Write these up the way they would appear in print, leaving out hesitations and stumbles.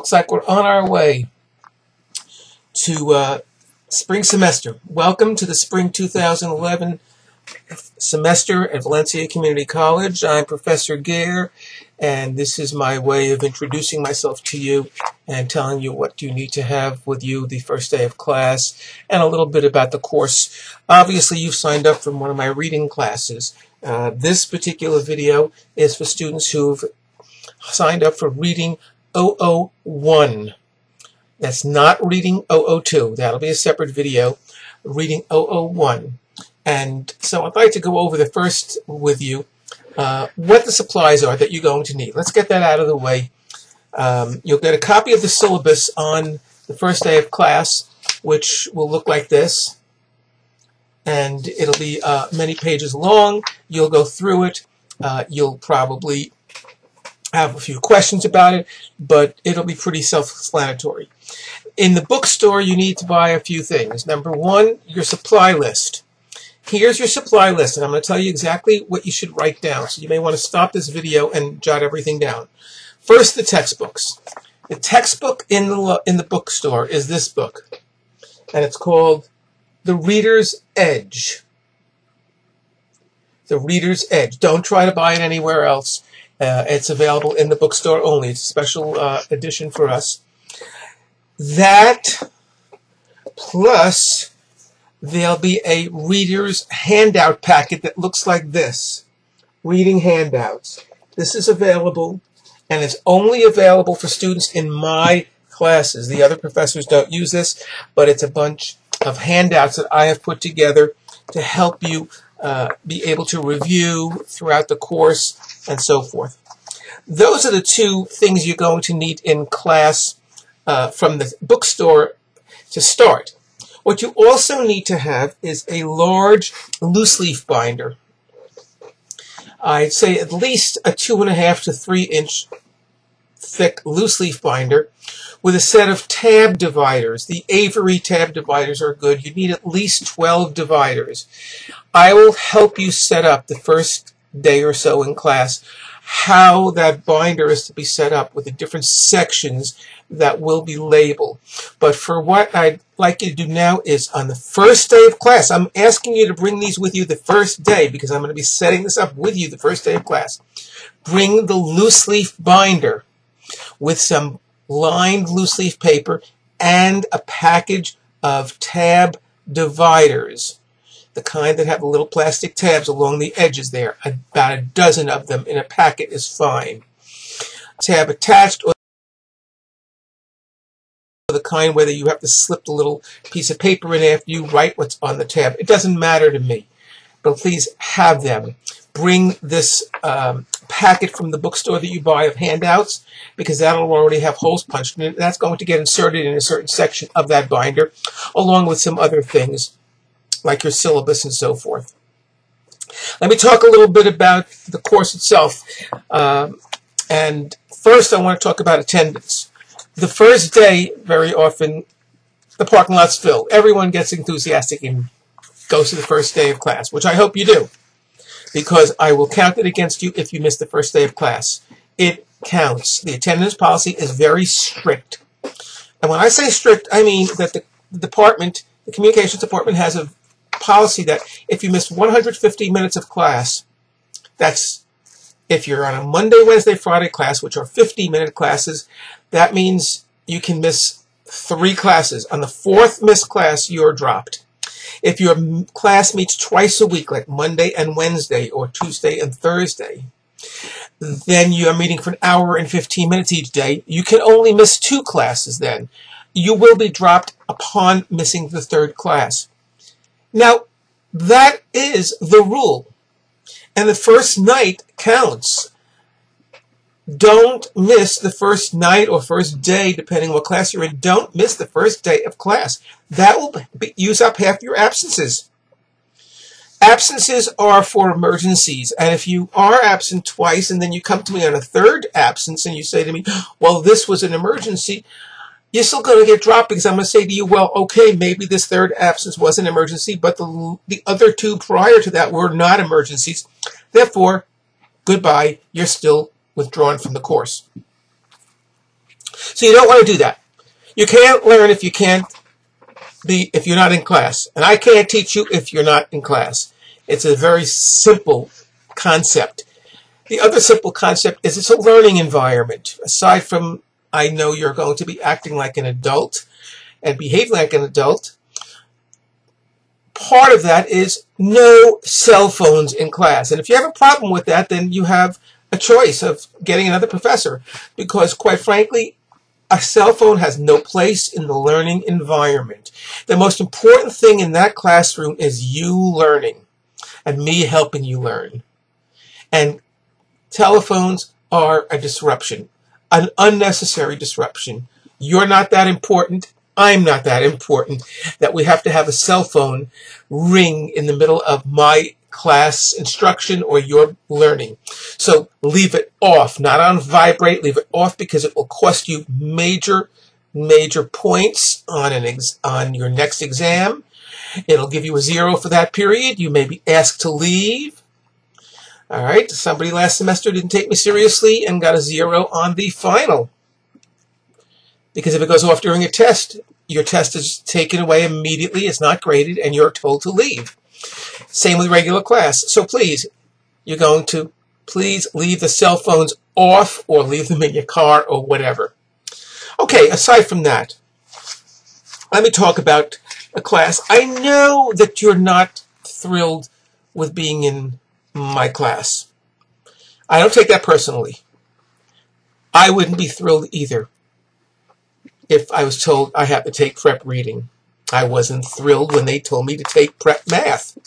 Looks like we're on our way to spring semester. Welcome to the spring 2011 semester at Valencia Community College. I'm Professor Gare, and this is my way of introducing myself to you and telling you what you need to have with you the first day of class and a little bit about the course. Obviously, you've signed up for one of my reading classes. This particular video is for students who've signed up for reading 001. That's not reading 002. That'll be a separate video. Reading 001. And so I'd like to go over the first with you, what the supplies are that you're going to need. Let's get that out of the way. You'll get a copy of the syllabus on the first day of class, which will look like this. And it'll be many pages long. You'll go through it. You'll probably have a few questions about it, but it'll be pretty self-explanatory. In the bookstore, you need to buy a few things. Number one, your supply list. Here's your supply list, and I'm going to tell you exactly what you should write down. So you may want to stop this video and jot everything down. First, the textbooks. The textbook in the bookstore is this book, and it's called The Reader's Edge. The Reader's Edge. Don't try to buy it anywhere else. It's available in the bookstore only. It's a special edition for us. That plus there'll be a reader's handout packet that looks like this. Reading handouts. This is available, and it's only available for students in my classes. The other professors don't use this, but it's a bunch of handouts that I have put together to help you be able to review throughout the course and so forth. Those are the two things you're going to need in class from the bookstore to start. What you also need to have is a large loose leaf binder. I'd say at least a 2.5 to 3 inch thick loose leaf binder with a set of tab dividers. The Avery tab dividers are good. You need at least 12 dividers. I will help you set up the first day or so in class how that binder is to be set up with the different sections that will be labeled. But for what I'd like you to do now is on the first day of class, I'm asking you to bring these with you the first day because I'm going to be setting this up with you the first day of class. Bring the loose leaf binder with some lined loose leaf paper and a package of tab dividers. The kind that have little plastic tabs along the edges there. About a dozen of them in a packet is fine. Tab attached or the kind whether you have to slip the little piece of paper in after you write what's on the tab. It doesn't matter to me, but please have them. Bring this packet from the bookstore that you buy of handouts because that'll already have holes punched in it. That's going to get inserted in a certain section of that binder along with some other things like your syllabus and so forth. Let me talk a little bit about the course itself. And first I want to talk about attendance. The first day, very often, the parking lot's filled. Everyone gets enthusiastic and goes to the first day of class, which I hope you do, because I will count it against you if you miss the first day of class. It counts. The attendance policy is very strict. And when I say strict, I mean that the department, the communications department, has a policy that if you miss 150 minutes of class, that's if you're on a Monday, Wednesday, Friday class, which are 50-minute classes, that means you can miss 3 classes. On the 4th missed class, you're dropped. If your class meets twice a week, like Monday and Wednesday, or Tuesday and Thursday, then you are meeting for an hour and 15 minutes each day. You can only miss 2 classes then. You will be dropped upon missing the 3rd class. Now, that is the rule. And the first night counts. Don't miss the first night or first day, depending on what class you're in. Don't miss the first day of class. That will use up half your absences. Absences are for emergencies. And if you are absent twice and then you come to me on a 3rd absence and you say to me, well, this was an emergency, you're still going to get dropped because I'm going to say to you, well, okay, maybe this 3rd absence was an emergency, but the other 2 prior to that were not emergencies. Therefore, goodbye, you're still withdrawn from the course. So you don't want to do that. You can't learn if you're not in class. And I can't teach you if you're not in class. It's a very simple concept. The other simple concept is it's a learning environment. Aside from, I know you're going to be acting like an adult and behaving like an adult, part of that is no cell phones in class. And if you have a problem with that, then you have a choice of getting another professor. Because quite frankly, a cell phone has no place in the learning environment. The most important thing in that classroom is you learning and me helping you learn. And telephones are a disruption, an unnecessary disruption. You're not that important. I'm not that important that we have to have a cell phone ring in the middle of my class instruction or your learning. So leave it off, not on vibrate. Leave it off because it will cost you major points on your next exam. It'll give you a 0 for that period. You may be asked to leave. All right, somebody last semester didn't take me seriously and got a 0 on the final. Because if it goes off during a test, your test is taken away immediately, it's not graded, and you're told to leave. Same with regular class. So please, you're going to please leave the cell phones off or leave them in your car or whatever. Okay, aside from that, let me talk about a class. I know that you're not thrilled with being in my class. I don't take that personally. I wouldn't be thrilled either if I was told I had to take prep reading. I wasn't thrilled when they told me to take prep math.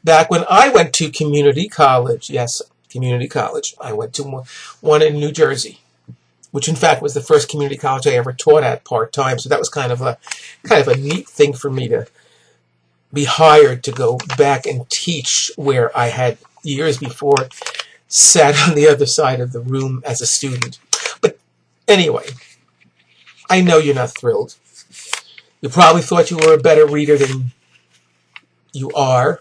Back when I went to community college, yes, community college, I went to one in New Jersey, which in fact was the first community college I ever taught at part-time. So that was kind of a neat thing for me to be hired to go back and teach where I had years before sat on the other side of the room as a student. But anyway, I know you're not thrilled. You probably thought you were a better reader than you are.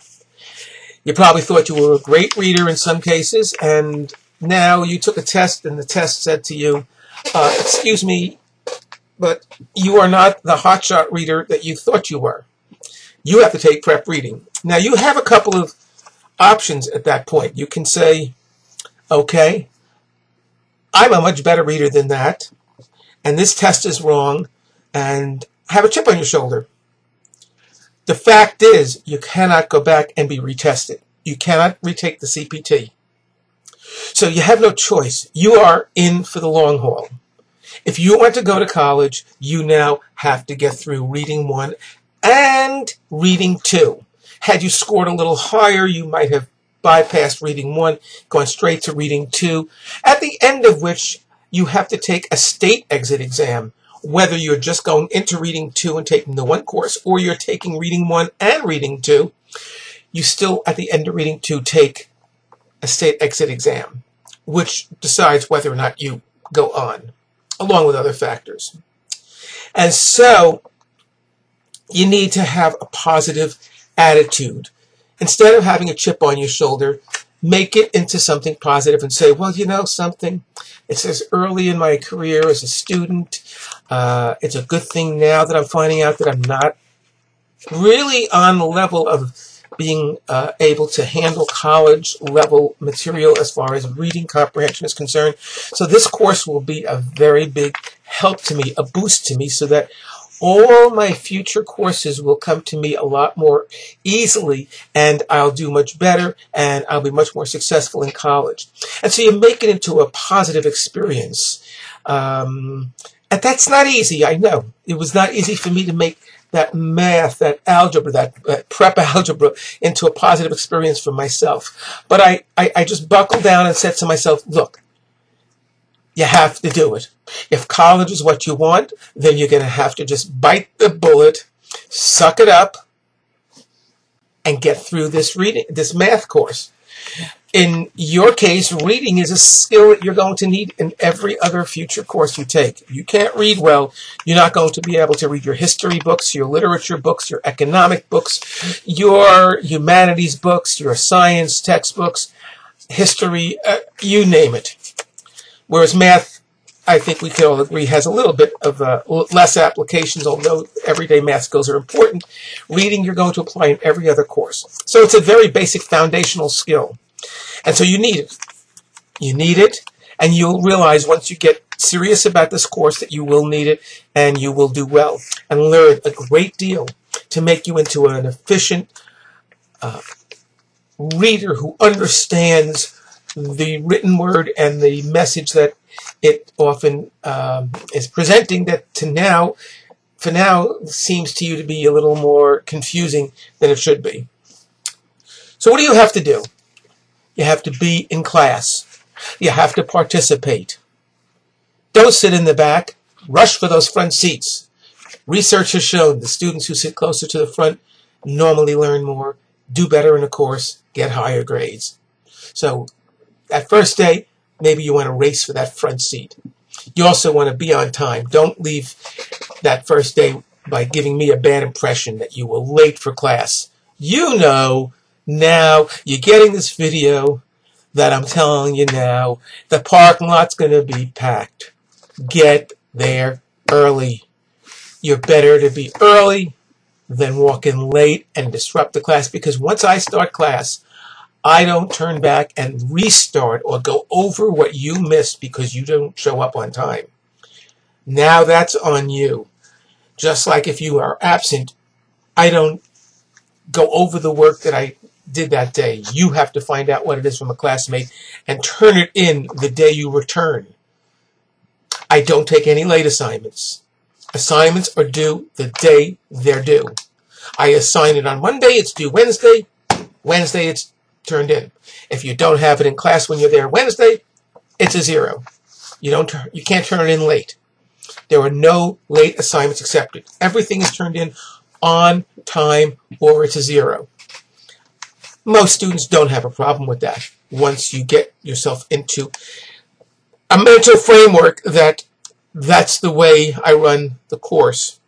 You probably thought you were a great reader in some cases, and now you took a test and the test said to you, excuse me, but you are not the hotshot reader that you thought you were. You have to take prep reading. Now you have a couple of options at that point. You can say, okay, I'm a much better reader than that, and this test is wrong, and have a chip on your shoulder. The fact is, you cannot go back and be retested. You cannot retake the CPT. So you have no choice. You are in for the long haul. If you want to go to college, you now have to get through reading 1 and reading 2. Had you scored a little higher, you might have bypassed reading 1, gone straight to reading 2, at the end of which you have to take a state exit exam. Whether you're just going into reading 2 and taking the 1 course, or you're taking reading 1 and reading 2, you still, at the end of reading 2, take a state exit exam, which decides whether or not you go on, along with other factors. And so, you need to have a positive attitude. Instead of having a chip on your shoulder, make it into something positive and say, well, you know something, it's as early in my career as a student. It's a good thing now that I'm finding out that I'm not really on the level of being able to handle college level material as far as reading comprehension is concerned. So this course will be a very big help to me, a boost to me, so that all my future courses will come to me a lot more easily, and I'll do much better, and I'll be much more successful in college. And so you make it into a positive experience. And that's not easy, I know. It was not easy for me to make that math, that algebra, that prep algebra into a positive experience for myself. But I just buckled down and said to myself, look, you have to do it. If college is what you want, then you're going to have to just bite the bullet, suck it up, and get through this math course. In your case, reading is a skill that you're going to need in every other future course you take. If you can't read well, you're not going to be able to read your history books, your literature books, your economic books, your humanities books, your science textbooks, history, you name it. Whereas math, I think we can all agree has a little bit of less applications, although everyday math skills are important. Reading you're going to apply in every other course. So it's a very basic foundational skill. And so you need it. You need it, and you'll realize once you get serious about this course that you will need it, and you will do well and learn a great deal to make you into an efficient reader who understands the written word and the message that it often is presenting, that for now seems to you to be a little more confusing than it should be. So what do you have to do? You have to be in class. You have to participate. Don't sit in the back. Rush for those front seats. Research has shown the students who sit closer to the front normally learn more, do better in a course, get higher grades. So that first day, maybe you want to race for that front seat. You also want to be on time. Don't leave that first day by giving me a bad impression that you were late for class. You know now, you're getting this video that I'm telling you now, the parking lot's going to be packed. Get there early. You're better to be early than walk in late and disrupt the class, because once I start class, I don't turn back and restart or go over what you missed because you don't show up on time. Now that's on you. Just like if you are absent, I don't go over the work that I did that day. You have to find out what it is from a classmate and turn it in the day you return. I don't take any late assignments. Assignments are due the day they're due. I assign it on Monday, it's due Wednesday. Wednesday, it's turned in. If you don't have it in class when you're there Wednesday, it's a 0. You can't turn it in late. There are no late assignments accepted. Everything is turned in on time, or it's a 0. Most students don't have a problem with that once you get yourself into a mental framework that that's the way I run the course,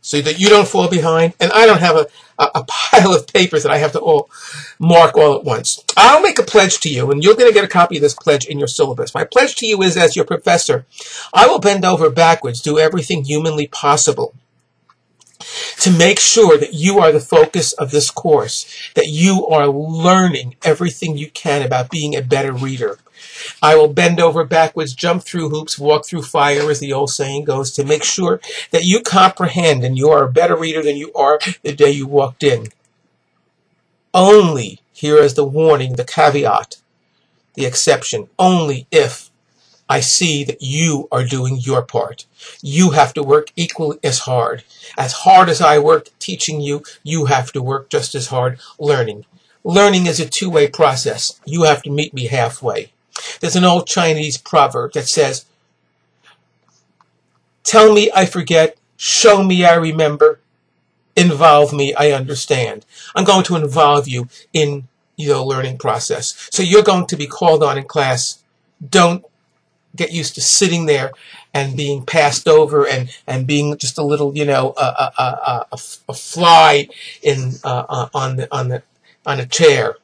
so that you don't fall behind and I don't have a pile of papers that I have to all mark all at once. I'll make a pledge to you, and you're going to get a copy of this pledge in your syllabus. My pledge to you is, as your professor, I will bend over backwards, do everything humanly possible to make sure that you are the focus of this course, that you are learning everything you can about being a better reader. I will bend over backwards, jump through hoops, walk through fire, as the old saying goes, to make sure that you comprehend and you are a better reader than you are the day you walked in. Only, here is the warning, the caveat, the exception, only if I see that you are doing your part. You have to work equally as hard. As hard as I work teaching you, you have to work just as hard learning. Learning is a two-way process. You have to meet me halfway. There's an old Chinese proverb that says, tell me I forget, show me I remember, involve me I understand. I'm going to involve you in your learning process. So you're going to be called on in class. Don't get used to sitting there and being passed over and being just a little, a fly in on a chair,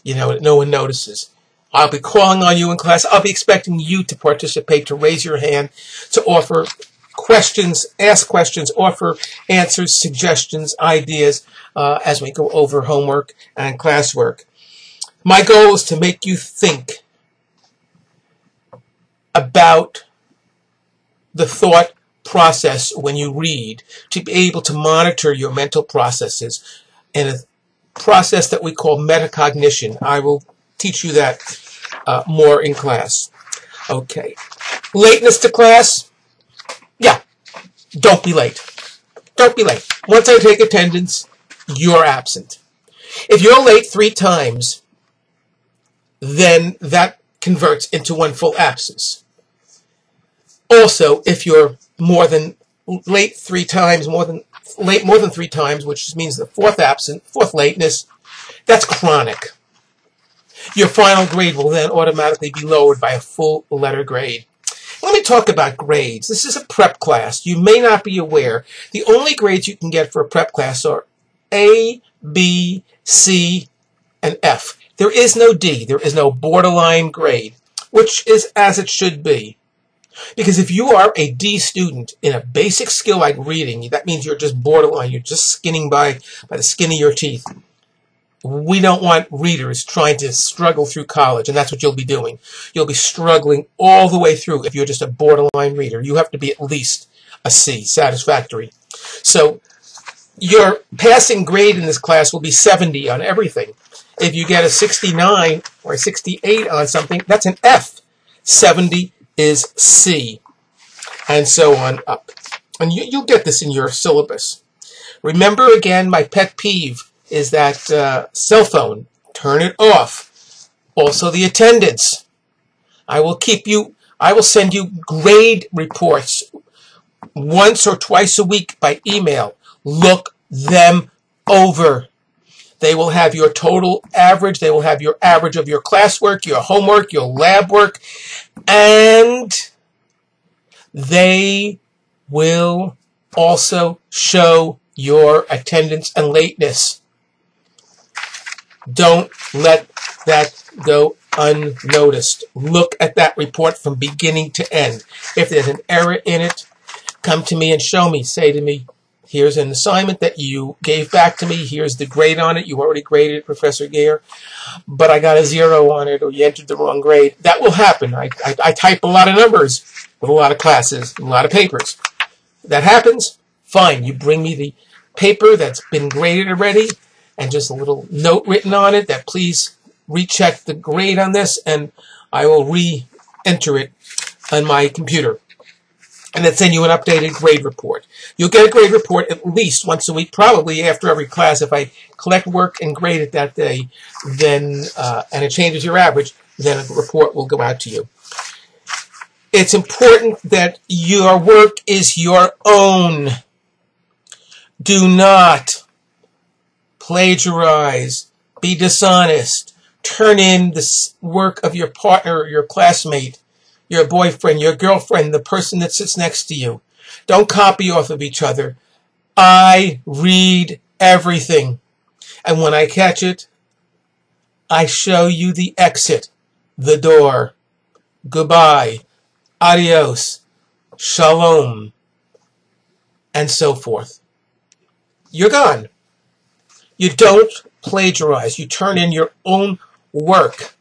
that no one notices. I'll be calling on you in class. I'll be expecting you to participate, to raise your hand, to offer questions, ask questions, offer answers, suggestions, ideas as we go over homework and classwork. My goal is to make you think about the thought process when you read, to be able to monitor your mental processes in a process that we call metacognition. I will teach you that more in class. Okay. Lateness to class? Yeah. Don't be late. Don't be late. Once I take attendance, you're absent. If you're late 3 times, then that converts into 1 full absence. Also, if you're late 3 times, more than 3 times, which means the 4th lateness, that's chronic. Your final grade will then automatically be lowered by a full letter grade. Let me talk about grades. This is a prep class. You may not be aware. The only grades you can get for a prep class are A, B, C, and F. There is no D. There is no borderline grade, which is as it should be. Because if you are a D student in a basic skill like reading, that means you're just borderline. You're just skinning by the skin of your teeth. We don't want readers trying to struggle through college, and that's what you'll be doing. You'll be struggling all the way through if you're just a borderline reader. You have to be at least a C, satisfactory. So your passing grade in this class will be 70 on everything. If you get a 69 or a 68 on something, that's an F. 70 is C, and so on up. And you'll get this in your syllabus. Remember, again, my pet peeve is that cell phone. Turn it off. Also the attendance. I will send you grade reports once or twice a week by email. Look them over. They will have your total average. They will have your average of your classwork, your homework, your lab work, and they will also show your attendance and lateness. Don't let that go unnoticed. Look at that report from beginning to end. If there's an error in it, come to me and show me. Say to me, here's an assignment that you gave back to me. Here's the grade on it. You already graded it, Professor Geyer, but I got a 0 on it, or you entered the wrong grade. That will happen. I type a lot of numbers with a lot of classes, a lot of papers. That happens, fine. You bring me the paper that's been graded already, and just a little note written on it that please recheck the grade on this, and I will re-enter it on my computer. And then send you an updated grade report. You'll get a grade report at least once a week, probably after every class. If I collect work and grade it that day, then and it changes your average, then a report will go out to you. It's important that your work is your own. Do not plagiarize, be dishonest, turn in the work of your partner or your classmate, your boyfriend, your girlfriend, the person that sits next to you. Don't copy off of each other. I read everything. And when I catch it, I show you the exit, the door. Goodbye, adios, shalom, and so forth. You're gone. You don't plagiarize. You turn in your own work.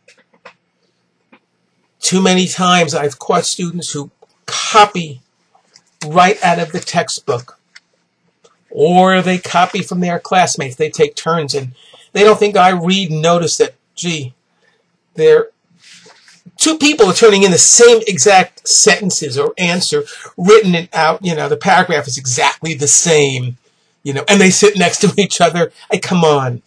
Too many times I've caught students who copy right out of the textbook, or they copy from their classmates. They take turns, and they don't think I read and notice that, gee, two people are turning in the same exact sentences or answer written it out. You know, the paragraph is exactly the same, you know, and they sit next to each other. Hey, come on.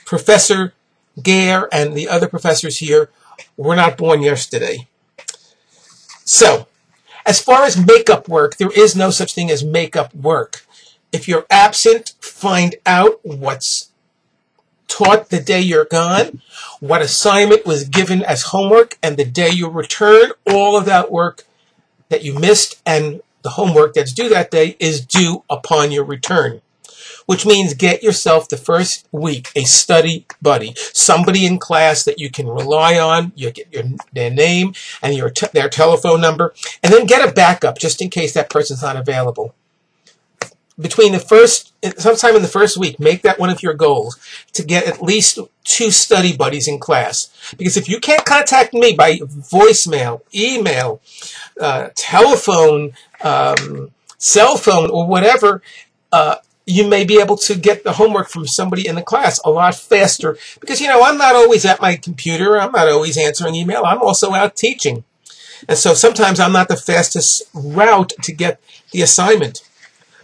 Professor Geyer and the other professors here were not born yesterday. So, as far as makeup work, there is no such thing as makeup work. If you're absent, find out what's taught the day you're gone, what assignment was given as homework, and the day you return, all of that work that you missed and the homework that's due that day is due upon your return. Which means get yourself the first week a study buddy, somebody in class that you can rely on. You get their name and their telephone number, and then get a backup just in case that person's not available. Sometime in the first week, make that one of your goals to get at least 2 study buddies in class. Because if you can't contact me by voicemail, email, telephone, cell phone, or whatever, you may be able to get the homework from somebody in the class a lot faster. Because, you know, I'm not always at my computer. I'm not always answering email. I'm also out teaching. And so sometimes I'm not the fastest route to get the assignment.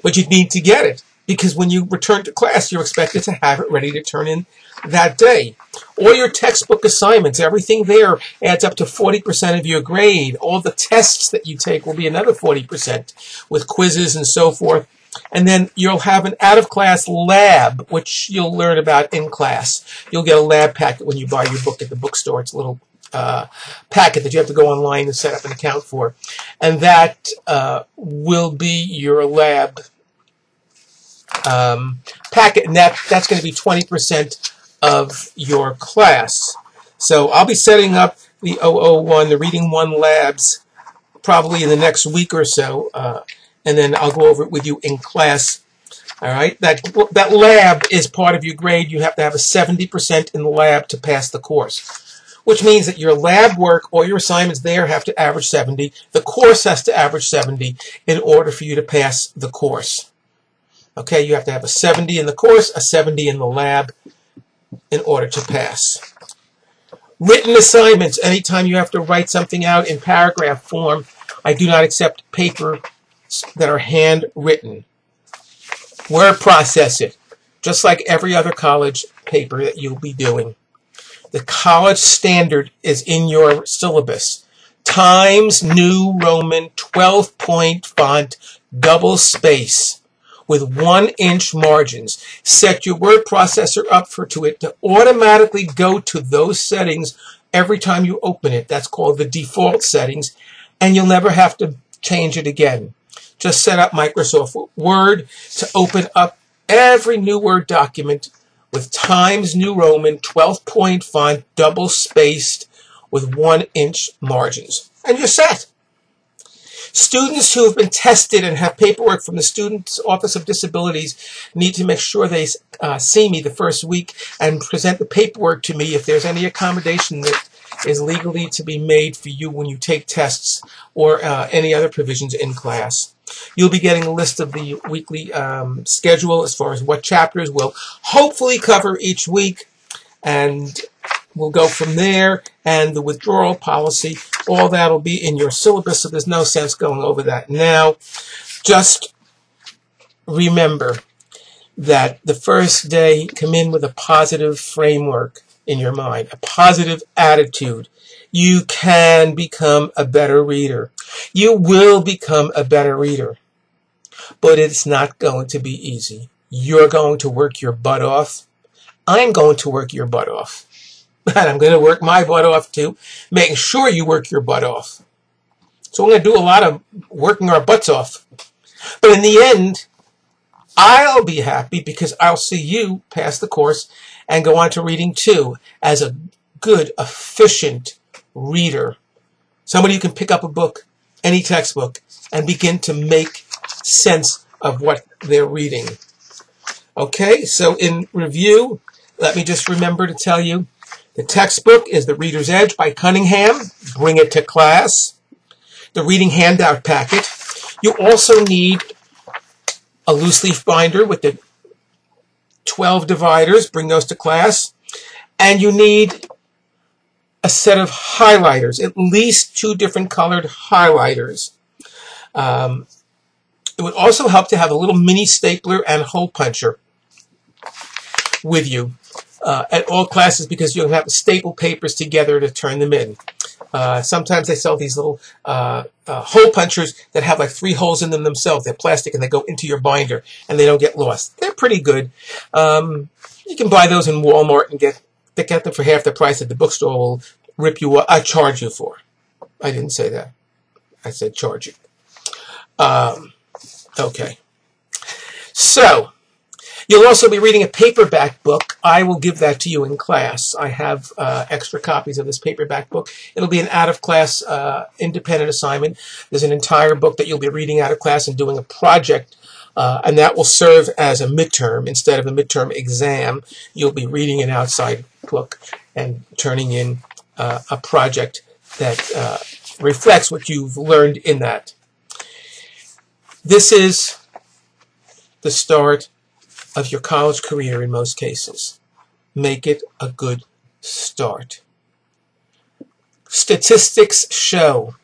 But you need to get it. Because when you return to class, you're expected to have it ready to turn in that day. All your textbook assignments, everything there adds up to 40% of your grade. All the tests that you take will be another 40% with quizzes and so forth. And then you'll have an out-of-class lab, which you'll learn about in class. You'll get a lab packet when you buy your book at the bookstore. It's a little packet that you have to go online and set up an account for. And that will be your lab packet, and that's going to be 20% of your class. So I'll be setting up the 001, the Reading 1 labs, probably in the next week or so, and then I'll go over it with you in class. All right, that lab is part of your grade. You have to have a 70% in the lab to pass the course, which means that your lab work or your assignments there have to average 70. The course has to average 70 in order for you to pass the course. Okay, you have to have a 70 in the course, a 70 in the lab in order to pass. Written assignments, anytime you have to write something out in paragraph form, I do not accept paper that are handwritten. Word process it, just like every other college paper that you'll be doing. The college standard is in your syllabus. Times New Roman 12-point font, double space, with 1-inch margins. Set your word processor up for it to automatically go to those settings every time you open it. That's called the default settings, and you'll never have to change it again. Just set up Microsoft Word to open up every new Word document with Times New Roman 12-point font, double spaced, with 1-inch margins. And you're set. Students who have been tested and have paperwork from the Student's Office of Disabilities need to make sure they see me the first week and present the paperwork to me if there's any accommodation that is legally to be made for you when you take tests or any other provisions in class. You'll be getting a list of the weekly schedule as far as what chapters we'll hopefully cover each week, and we'll go from there. And the withdrawal policy, all that will be in your syllabus, so there's no sense going over that now. Just remember that the first day, come in with a positive framework in your mind, a positive attitude. You can become a better reader. You will become a better reader. But it's not going to be easy. You're going to work your butt off. I'm going to work your butt off. And I'm going to work my butt off too, making sure you work your butt off. So we're going to do a lot of working our butts off. But in the end, I'll be happy because I'll see you pass the course and go on to reading 2 as a good, efficient reader. Somebody who can pick up a book, any textbook, and begin to make sense of what they're reading. Okay, so in review, let me just remember to tell you, the textbook is The Reader's Edge by Cunningham. Bring it to class. The reading handout packet. You also need a loose leaf binder with the 12 dividers. Bring those to class. And you need a set of highlighters, at least 2 different colored highlighters. It would also help to have a little mini stapler and hole puncher with you at all classes, because you'll have to staple papers together to turn them in. Sometimes they sell these little hole punchers that have like 3 holes in them themselves. They're plastic and they go into your binder and they don't get lost. They're pretty good. You can buy those in Walmart and get them for half the price that the bookstore will rip you up. Charge you for. I didn't say that. I said charge you. Okay. So, you'll also be reading a paperback book. I will give that to you in class. I have extra copies of this paperback book. It'll be an out-of-class independent assignment. There's an entire book that you'll be reading out of class and doing a project, and that will serve as a midterm. Instead of a midterm exam, you'll be reading an outside book and turning in a project that reflects what you've learned in that. This is the start of your college career in most cases. Make it a good start. Statistics show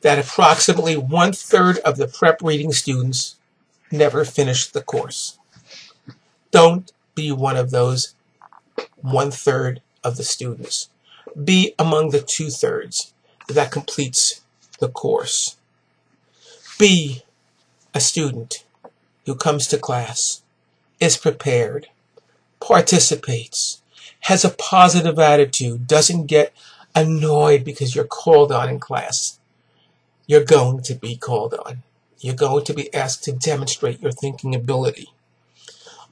that approximately 1/3 of the prep reading students never finish the course. Don't be one of those 1/3 of the students. Be among the 2/3 that completes the course. Be a student who comes to class, is prepared, participates, has a positive attitude, doesn't get annoyed because you're called on in class. You're going to be called on. You're going to be asked to demonstrate your thinking ability.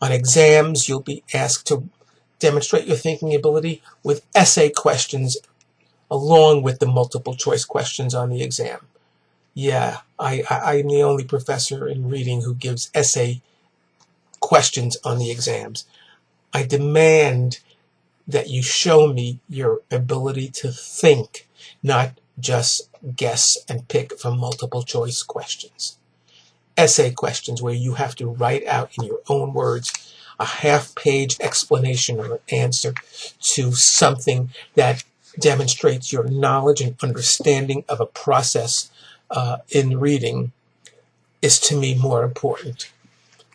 On exams, you'll be asked to demonstrate your thinking ability with essay questions along with the multiple choice questions on the exam. Yeah, I'm the only professor in reading who gives essay questions on the exams. I demand that you show me your ability to think, not just guess and pick from multiple choice questions. Essay questions where you have to write out in your own words a half-page explanation or an answer to something that demonstrates your knowledge and understanding of a process in reading is to me more important,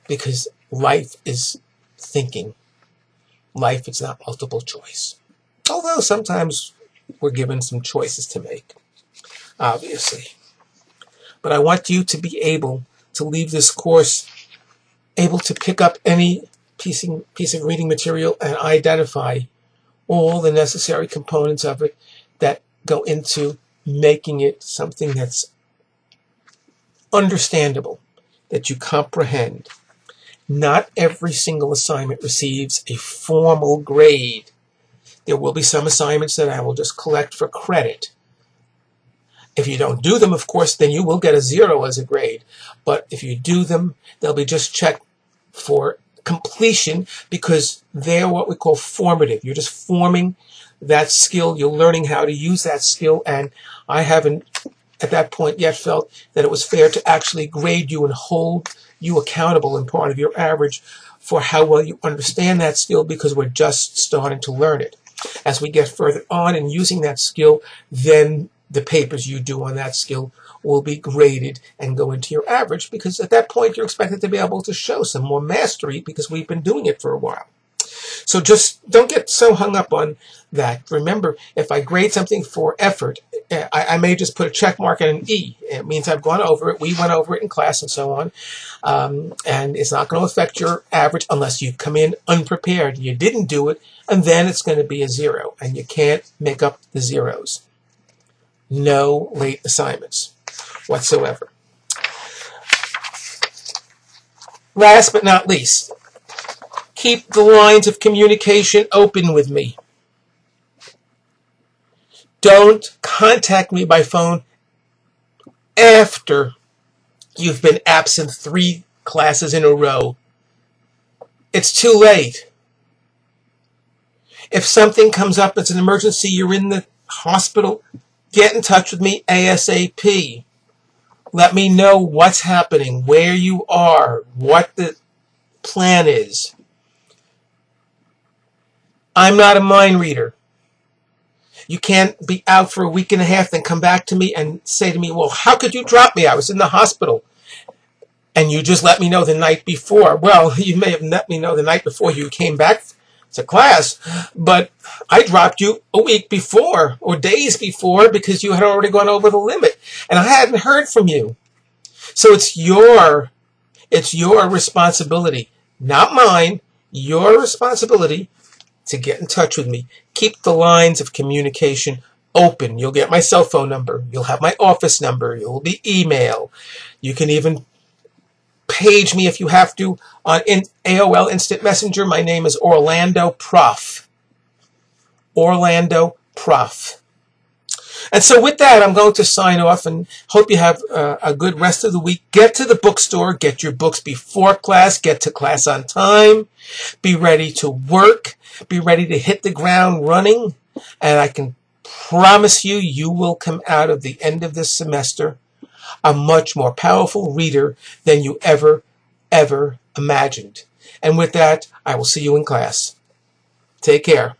because life is thinking. Life is not multiple choice. Although sometimes we're given some choices to make, obviously. But I want you to be able to leave this course able to pick up any piece of reading material and identify all the necessary components of it that go into making it something that's understandable, that you comprehend. Not every single assignment receives a formal grade. There will be some assignments that I will just collect for credit. If you don't do them, of course, then you will get a 0 as a grade. But if you do them, they'll be just checked for completion, because they're what we call formative. You're just forming that skill. You're learning how to use that skill. And I haven't at that point yet felt that it was fair to actually grade you and hold you accountable in part of your average for how well you understand that skill, because we're just starting to learn it. As we get further on in using that skill, then the papers you do on that skill will be graded and go into your average, because at that point you're expected to be able to show some more mastery, because we've been doing it for a while. So just don't get so hung up on that. Remember, if I grade something for effort, I may just put a check mark and an E. It means I've gone over it, we went over it in class and so on. And it's not going to affect your average unless you come in unprepared. You didn't do it, and then it's going to be a 0, and you can't make up the zeros. No late assignments whatsoever. Last but not least, keep the lines of communication open with me. Don't contact me by phone after you've been absent 3 classes in a row. It's too late. If something comes up, it's an emergency, you're in the hospital, get in touch with me ASAP. Let me know what's happening, where you are, what the plan is. I'm not a mind reader. You can't be out for a week and a half, then come back to me and say to me, well, how could you drop me? I was in the hospital. And you just let me know the night before. Well, you may have let me know the night before you came back to class, but I dropped you a week before or days before because you had already gone over the limit and I hadn't heard from you. So it's your responsibility, not mine, your responsibility to get in touch with me. Keep the lines of communication open. You'll get my cell phone number. You'll have my office number. You'll be email. You can even page me if you have to on AOL Instant Messenger. My name is Orlando Prof. Orlando Prof. And so with that, I'm going to sign off and hope you have a good rest of the week. Get to the bookstore. Get your books before class. Get to class on time. Be ready to work. Be ready to hit the ground running. And I can promise you, you will come out of the end of this semester a much more powerful reader than you ever imagined. And with that, I will see you in class. Take care.